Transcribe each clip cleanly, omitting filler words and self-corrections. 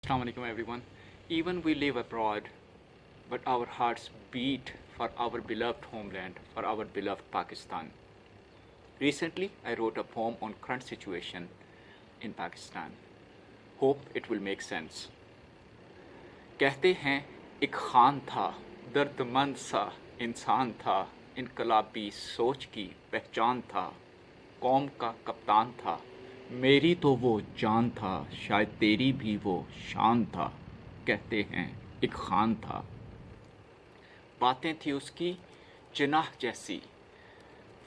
Assalamu alaikum everyone. Even we live abroad, but our hearts beat for our beloved homeland, for our beloved Pakistan. Recently, I wrote a poem on current situation in Pakistan. Hope it will make sense. कहते हैं एक खान था, दर्दमंद सा इंसान था, इनकलाबी सोच की पहचान था, कौम का कप्तान था, मेरी तो वो जान था, शायद तेरी भी वो शान था। कहते हैं एक खान था। बातें थी उसकी जिनाह जैसी,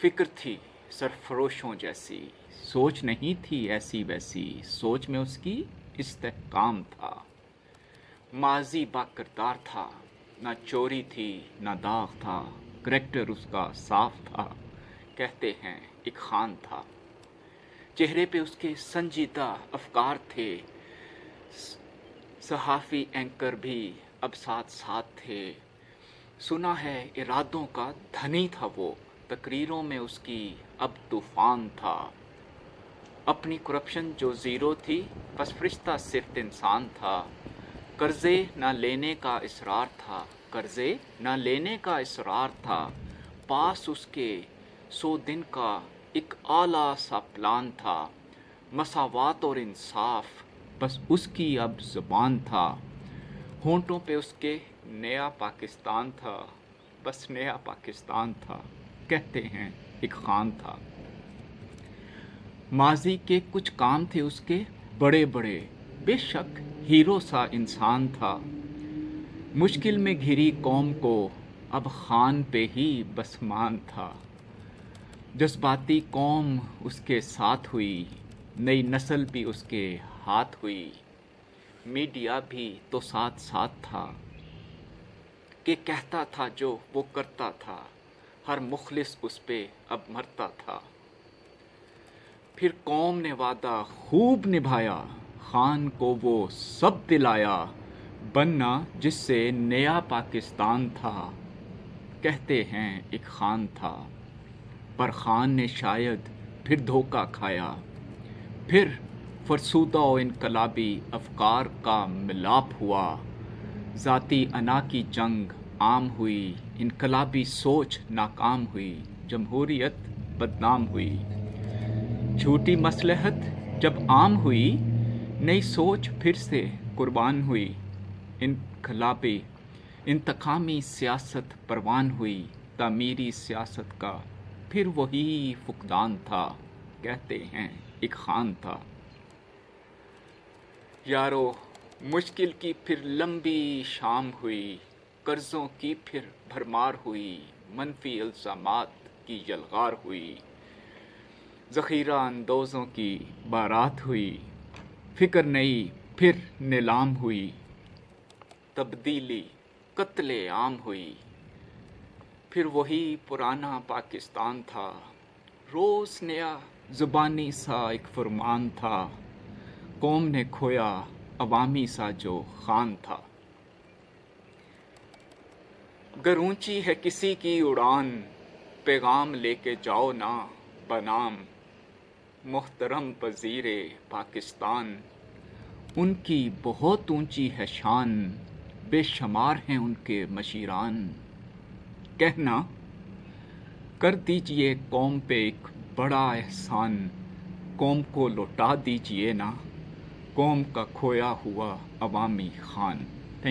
फिक्र थी सरफरोशों जैसी, सोच नहीं थी ऐसी वैसी, सोच में उसकी इस्तेहकाम था। माजी बाकिरदार था, ना चोरी थी ना दाग था, करैक्टर उसका साफ था। कहते हैं एक खान था। चेहरे पे उसके संजीदा अफकार थे, सहाफ़ी एंकर भी अब साथ साथ थे। सुना है इरादों का धनी था वो, तकरीरों में उसकी अब तूफान था। अपनी करप्शन जो ज़ीरो थी, बस फरिश्ता सिर्फ इंसान था। कर्ज़े ना लेने का इसरार था, कर्ज़े ना लेने का इसरार था। पास उसके 100 दिन का एक आला सा प्लान था। मसावात और इंसाफ बस उसकी अब ज़ुबान था। होंठों पे उसके नया पाकिस्तान था, बस नया पाकिस्तान था। कहते हैं एक खान था। माजी के कुछ काम थे उसके बड़े बड़े, बेशक हीरो सा इंसान था। मुश्किल में घिरी कौम को अब खान पे ही बस मान था। जज्बाती कौम उसके साथ हुई, नई नस्ल भी उसके हाथ हुई। मीडिया भी तो साथ साथ था कि कहता था जो वो करता था, हर मुखलिस उस पे अब मरता था। फिर कौम ने वादा खूब निभाया, खान को वो सब दिलाया, बनना जिससे नया पाकिस्तान था। कहते हैं एक खान था, पर खान ने शायद फिर धोखा खाया। फिर फरसूदा और इनकलाबी अफकार का मिलाप हुआ। ज़ाती अना की जंग आम हुई, इनकलाबी सोच नाकाम हुई, जमहूरियत बदनाम हुई। झूठी मसलहत जब आम हुई, नई सोच फिर से कुर्बान हुई। इनकलाबी इंतकामी सियासत परवान हुई, तामीरी सियासत का फिर वही फुकदान था। कहते हैं एक खान था। यारो मुश्किल की फिर लंबी शाम हुई, कर्ज़ों की फिर भरमार हुई, मनफी इल्ज़ामात की यलगार हुई। ज़ख़ीरा अंदोज़ों की बारात हुई, फ़िक्र नई फिर नीलाम हुई। तब्दीली कत्ले आम हुई, फिर वही पुराना पाकिस्तान था। रोज़ नया ज़ुबानी सा एक फरमान था, कौम ने खोया अवामी सा जो खान था। गर ऊंची है किसी की उड़ान, पैगाम लेके जाओ ना बनाम, मोहतरम वज़ीरे पाकिस्तान, उनकी बहुत ऊंची है शान, बेशुमार हैं उनके मशीरान। कहना कर दीजिए कौम पे एक बड़ा एहसान, कौम को लौटा दीजिए ना, कौम का खोया हुआ अवामी खान।